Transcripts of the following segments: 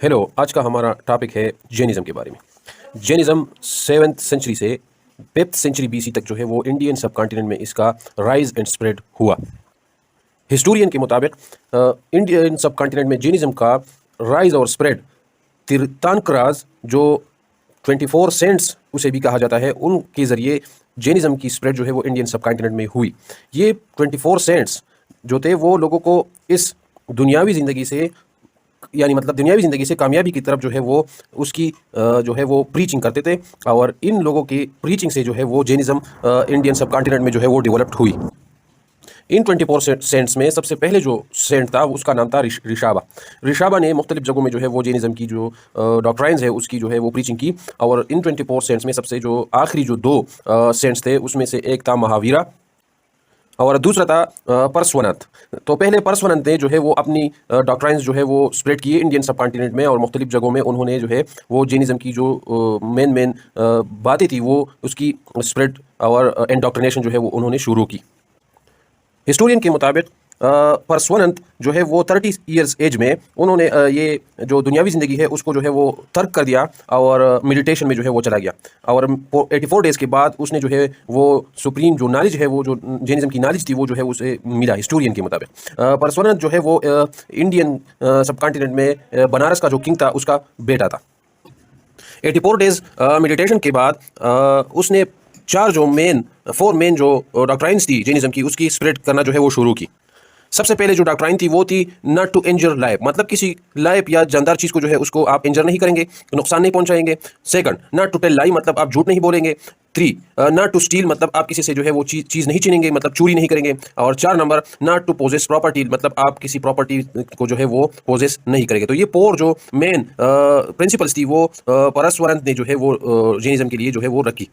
Hello, आज का हमारा टॉपिक है जैनिज़्म के बारे में। जैनिज़्म 7th सेंचुरी से 5th सेंचुरी बीसी तक जो है वो इंडियन सब कॉन्टिनेंट में इसका राइज एंड स्प्रेड हुआ। हिस्टोरियन के मुताबिक इंडियन सब कॉन्टिनेंट में जैनिज़्म का राइज और स्प्रेड तीर्थंकराज जो 24 सेंट्स उसे भी कहा जाता है, उनके ज़रिए जैनिज़्म की स्प्रेड जो है वो इंडियन सब कॉन्टिनेंट में हुई। ये 24 सेंट्स जो थे वो लोगों को इस दुनियावी ज़िंदगी से मतलब दुनियावी ज़िंदगी से कामयाबी की तरफ जो है वो उसकी जो है वो प्रीचिंग करते थे, और इन लोगों की प्रीचिंग से जो है वो जैनिज़्म इंडियन सब कॉन्टिनेंट में जो है वो डेवलप्ड हुई। इन 24 सेंट्स में सबसे पहले जो सेंट था उसका नाम था ऋषाबा। ऋषाबा ने मुख्तलिफ जगहों में जो है वो जैनिज़्म की जो डॉक्ट्राइन्स है उसकी जो है वो प्रीचिंग की, और इन 24 सेंट्स में सबसे जो आखिरी जो दो सेंट्स थे उसमें से एक था महावीरा और दूसरा था परसवनंत। तो पहले परसवनंत ने जो है वो अपनी डॉक्ट्राइन्स जो है वो स्प्रेड किए इंडियन सब कॉन्टिनेंट में, और मुख्तलिफ जगहों में उन्होंने जो है वो जैनिज़्म की जो मेन बातें थी वो उसकी स्प्रेड और इंडोक्ट्रिनेशन जो है वो उन्होंने शुरू की। हिस्टोरियन के मुताबिक परसवनंत जो है वो 30 ईयर्स एज में उन्होंने ये जो दुनियावी ज़िंदगी है उसको जो है वो तर्क कर दिया और मेडिटेशन में जो है वो चला गया, और 84 डेज़ के बाद उसने जो है वो सुप्रीम जो नॉलेज है वो जो जैनिज़्म की नॉलेज थी वो जो है उसे मिला। हिस्टोरियन के मुताबिक परसवनंत जो है वो इंडियन सब कॉन्टिनेंट में बनारस का जो किंग था उसका बेटा था। 84 डेज़ मेडिटेशन के बाद उसने फोर मेन जो डॉक्ट्राइन्स थी जैनिज़्म की उसकी स्प्रेड करना जो है वो शुरू की। सबसे पहले जो डॉक्ट्राइन थी वो थी नॉट टू इंजर लाइफ, मतलब किसी लाइफ या जानदार चीज़ को जो है उसको आप इंजर नहीं करेंगे, नुकसान नहीं पहुंचाएंगे। Second, not to tell lie, मतलब आप झूठ नहीं बोलेंगे। 3, नॉट टू स्टील, मतलब आप किसी से जो है वो चीज़ नहीं छीनेंगे, मतलब चोरी नहीं करेंगे। और 4 number, not to possess property, मतलब आप किसी प्रॉपर्टी को जो है वो पोजेस नहीं करेंगे। तो ये 4 जो मेन प्रिंसिपल्स थी वो परसवरंत ने जो है वो जैनिज़्म के लिए जो है वो रखी।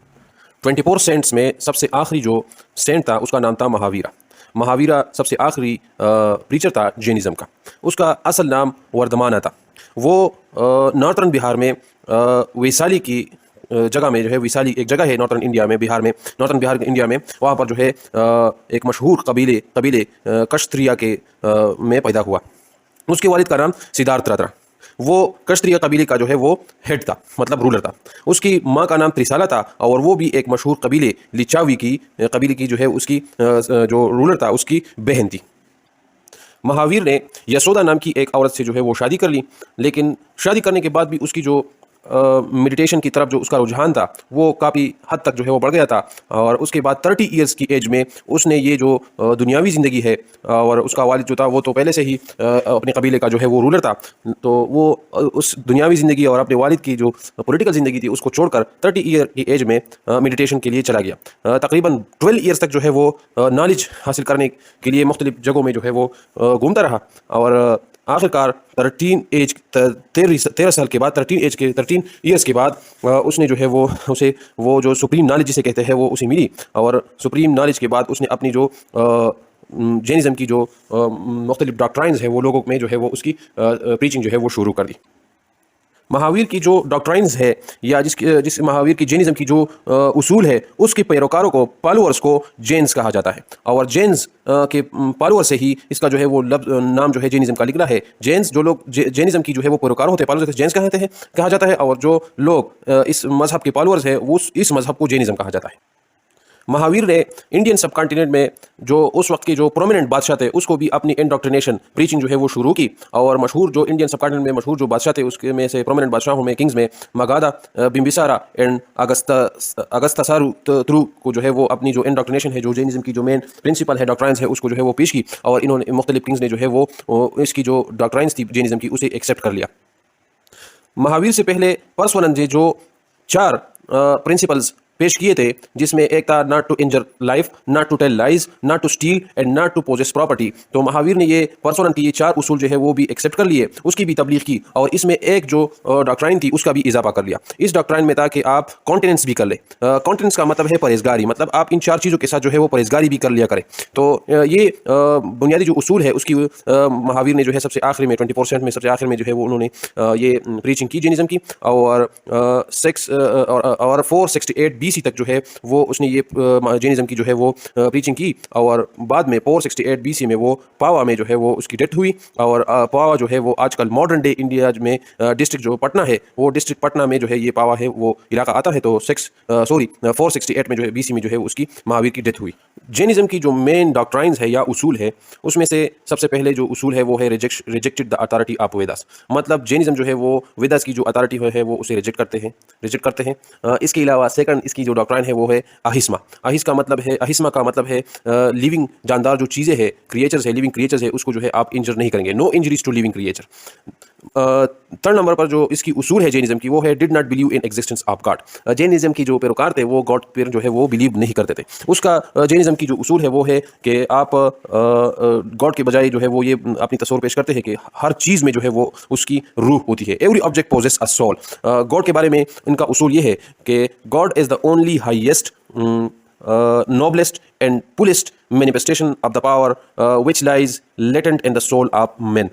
24 सेंट्स में सबसे आखिरी जो सेंट था उसका नाम था महावीरा। महावीरा सबसे आखिरी प्रीचर था जैनिज़्म का। उसका असल नाम वर्धमाना था। वो नॉर्थर्न बिहार में वैशाली की जगह में जो है, वैशाली एक जगह है नॉर्थर्न इंडिया में, नॉर्थर्न बिहार इंडिया में, वहाँ पर जो है एक मशहूर कबीले कश्तरिया के में पैदा हुआ। उसके वालिद का नाम सिद्धार्थ था। वो कश्तरिया कबीले का जो है वो हेड था, मतलब रूलर था। उसकी माँ का नाम त्रिसाला था, और वो भी एक मशहूर कबीले लिचावी की कबीले की जो है उसकी जो रूलर था उसकी बहन थी। महावीर ने यशोदा नाम की एक औरत से जो है वो शादी कर ली, लेकिन शादी करने के बाद भी उसकी जो मेडिटेशन की तरफ जो उसका रुझान था वो काफ़ी हद तक जो है वो बढ़ गया था, और उसके बाद 30 ईयर्स की एज में उसने ये जो दुनियावी ज़िंदगी है, और उसका वालिद जो था वो तो पहले से ही अपने कबीले का जो है वो रूलर था, तो वो उस दुनियावी ज़िंदगी और अपने वालिद की जो पॉलिटिकल ज़िंदगी थी उसको छोड़कर 30 ईयर की एज में मेडिटेशन के लिए चला गया। तकरीबन 12 ईयर्स तक जो है वो नॉलेज हासिल करने के लिए मुख्तलिफ जगहों में जो है वो घूमता रहा, और आखिरकार 13 साल के बाद 13 ईयर्स के बाद उसने जो है वो उसे वो जो सुप्रीम नॉलेज जिसे कहते हैं वो उसे मिली, और सुप्रीम नॉलेज के बाद उसने अपनी जो जैनिज़्म की जो मुख्तलिफ डॉक्ट्राइन्स है वो लोगों में जो है वो उसकी प्रीचिंग जो है वो शुरू कर दी। महावीर की जो डॉक्ट्राइन्स है या जिस महावीर की जैनिज़्म की जो उसूल है उसके पैरोकारों को, फॉलोअर्स को जैन्स कहा जाता है, और जैन्स के फॉलोअर से ही इसका जो है वो नाम जो है जैनिज़्म का निकला है। जैन्स जो लोग जैनिज़्म की जो है वो पैरोकार होते हैं, फॉलोअर्स होते हैं, जैन्स कहा जाता है, और जो लोग इस मज़हब के फॉलोअर्स हैं वो इस मज़हब को जैनिज़्म कहा जाता है। महावीर ने इंडियन सब कॉन्टिनेंट में जो उस वक्त के जो प्रोमिनेंट बादशाह थे उसको भी अपनी इंडोक्ट्रिनेशन प्रीचिंग जो है वो शुरू की, और मशहूर जो इंडियन सब कॉन्टिनेंट में मशहूर जो बादशाह थे उसके में से प्रोमिनेंट बादशाहों में किंग्स में मगाधा, बिम्बिसारा एंड अगस्तासारू को जो है वो अपनी जो इंडोक्ट्रिनेशन है, जो जैनिज़्म की जो मेन प्रिंसिपल है, डॉक्ट्राइन्स है, उसको जो है वो पेश की, और इन्होंने मुख्तलिफ किंग्स ने जो है वो इसकी जो डॉक्ट्राइन्स थी जैनिज़्म की उसे एक्सेप्ट कर लिया। महावीर से पहले परसवनंत ने जो 4 प्रिंसिपल्स पेश किए थे, जिसमें एक था not to injure life, not to tell lies, not to steal and not to possess property. तो महावीर ने ये परसवनंत की ये 4 उसूल जो है वो भी एक्सेप्ट कर लिए, उसकी भी तबलीग की, और इसमें एक जो डॉक्ट्राइन थी उसका भी इजाफा कर लिया। इस डॉक्ट्राइन में था कि आप कॉन्टिनेंस भी कर ले। कॉन्टिनेंस का मतलब है परहेजगारी, मतलब आप इन 4 चीज़ों के साथ जो है वो परहेजगारी भी कर लिया करें। तो ये बुनियादी जो उसूल है उसकी महावीर ने जो है सबसे आखिर में 24 में सबसे आखिर में जो है वो उन्होंने ये प्रीचिंग की जैनिज़्म की, और 468 BC BC तक जो है वो उसने ये जैनिज्म की जो है वो प्रीचिंग की, और बाद में 468 BC में वो पावा में जो है वो उसकी डेथ हुई। और पावा जो है वो आजकल मॉडर्न डे इंडिया में डिस्ट्रिक्ट जो पटना है, वो डिस्ट्रिक्ट पटना में जो है ये पावा है वो इलाका आता है। तो 468 में जो है BC में जो है उसकी महावीर की डेथ हुई। जैनिज्म की जो मेन डॉक्ट्राइन्स है या उसूल है, उसमें से सबसे पहले जो उसूल है वो है rejected the authority of Vedas. मतलब जैनिज्म जो है वो वेदास की जो अथॉरिटी है वो उसे रिजेक्ट करते हैं। इसके अलावा सेकंड इसकी जो डॉक्ट्राइन है वो है अहिस्मा। अहिस्मा का मतलब है लिविंग जानदार जो चीज़ें हैं, क्रिएचर्स है, लिविंग क्रिएचर्स है, उसको जो है आप इंजर नहीं करेंगे। No injuries to living creature. Third number पर जो इसकी उसूल है जैनिज्म की वो है did not believe in existence of God. Jainism की जो पैरोकार थे वो गॉड पर जो है वो बिलीव नहीं करते थे। उसका जैनिज्म की जो उसूल है वो है कि आप गॉड के बजाय जो है वो ये अपनी तस्वीर पेश करते हैं कि हर चीज़ में जो है वो उसकी रूह होती है। Every object possess a soul. God के बारे में इनका उसूल ये है कि God is the only highest noblest and fullest manifestation of the power which lies latent in the soul of men.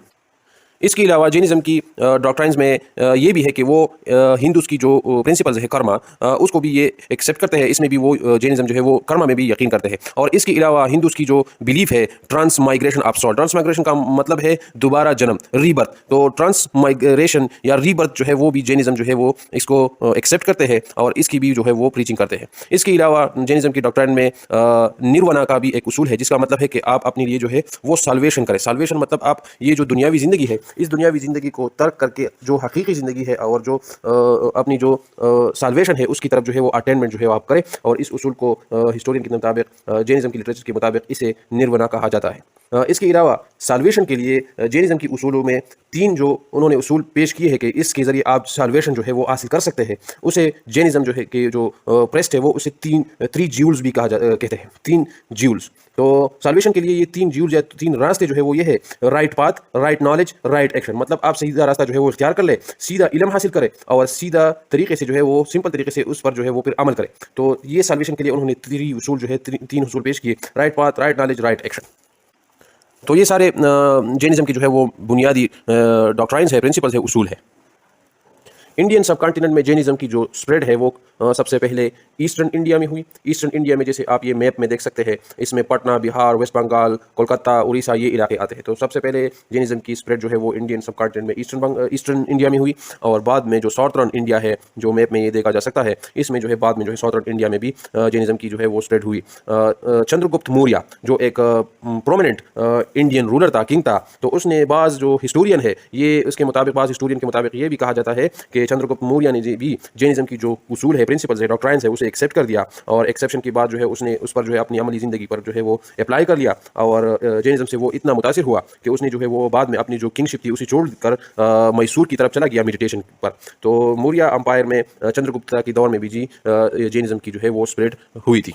इसके अलावा जैनिज्म की डॉक्ट्राइन्स में ये भी है कि वो हिंदूज़ की जो प्रिंसिपल्स है कर्मा, उसको भी ये एक्सेप्ट करते हैं। इसमें भी वो जैनिज्म जो है वो कर्मा में भी यकीन करते हैं। और इसके अलावा हिंदूज़ की जो बिलीफ है ट्रांसमाइग्रेशन ऑफ सोल। ट्रांसमाइग्रेशन का मतलब है दोबारा जन्म, रीबर्थ। तो ट्रांसमाइग्रेशन या रीबर्थ जो है वो भी जैनिज्म जो है वो इसको एक्सेप्ट करते हैं और इसकी भी जो है वो प्रीचिंग करते हैं। इसके अलावा जैनिज्म की डॉक्ट्राइन में निर्वाणा का भी एक उसूल है, जिसका मतलब है कि आप अपने लिए जो है वो साल्वेशन करें। साल्वेशन मतलब आप ये जो दुनियावी ज़िंदगी है, इस दुनियावी ज़िंदगी को तर्क करके जो हकीकी ज़िंदगी है और जो अपनी जो साल्वेशन है उसकी तरफ जो है वो अटेनमेंट जो है वो आप करें। और इस उसूल को हिस्टोरियन के मुताबिक, जैनिज्म की लिटरेचर के मुताबिक इसे निर्वाणा कहा जाता है। इसके अलावा साल्वेशन के लिए जैनिज्म की उसूलों में 3 जो उन्होंने उसूल पेश किए हैं कि इसके ज़रिए आप साल्वेशन जो है वो हासिल कर सकते हैं, उसे जैनिज्म जो है कि जो प्रेस्ट है वो उसे 3 ज्यूल्स भी कहते हैं। 3 ज्यूल्स। तो साल्वेशन के लिए ये 3 ज्यूल्स या 3 रास्ते जो है वो ये है right path, right knowledge, right action. मतलब आप सीधा रास्ता जो है वो इख्तियार कर ले, सीधा इल्म हासिल करें और सीधा तरीके से जो है वो सिंपल तरीके से उस पर जो है वो फिर अमल करें। तो ये साल्वेशन के लिए उन्होंने 3 उसूल जो है 3 उसूल पेश किए, right path, right knowledge, right action. तो ये सारे जैनिज्म की जो है वो बुनियादी डॉक्ट्राइन्स है, प्रिंसिपल्स है, उसूल है। इंडियन सब कॉन्टिनेंट में जैनिज्म की जो स्प्रेड है वो सबसे पहले ईस्टर्न इंडिया में हुई। ईस्टर्न इंडिया में जैसे आप ये मैप में देख सकते हैं, इसमें पटना, बिहार, वेस्ट बंगाल, कोलकाता, उड़ीसा ये इलाके आते हैं। तो सबसे पहले जैनिज्म की स्प्रेड जो है वो इंडियन सब कॉन्टिनेंट में ईस्टर्न इंडिया में हुई। और बाद में जो साउथर्न इंडिया है, जो मैप में ये देखा जा सकता है, इसमें जो है बाद में जो है साउथर्न इंडिया में भी जैनिज्म की जो है वो स्प्रेड हुई। चंद्रगुप्त मौर्य जो एक प्रोमिनेंट इंडियन रूलर था, किंग था, तो उसने बाज़ जो हिस्टोरियन है ये उसके मुताबिक, बाज़ हिस्टोरियन के मुताबिक ये भी कहा जाता है कि चंद्रगुप्त मौर्य ने भी जैनिज्म की जो उसूल है, प्रिंसिपल्स है, डॉक्ट्राइन्स है, उसे एक्सेप्ट कर दिया। और एक्सेप्शन के बाद जो है उसने उस पर जो है अपनी अमली ज़िंदगी पर जो है वो अप्लाई कर लिया। और जैनिज्म से वो इतना मुतासिर हुआ कि उसने जो है वो बाद में अपनी जो किंगशिप थी उसे छोड़कर मैसूर की तरफ चला गया मेडिटेशन पर। तो मौर्य अंपायर में चंद्रगुप्त के दौर में भी जैनिज्म की जो है वो स्प्रेड हुई थी।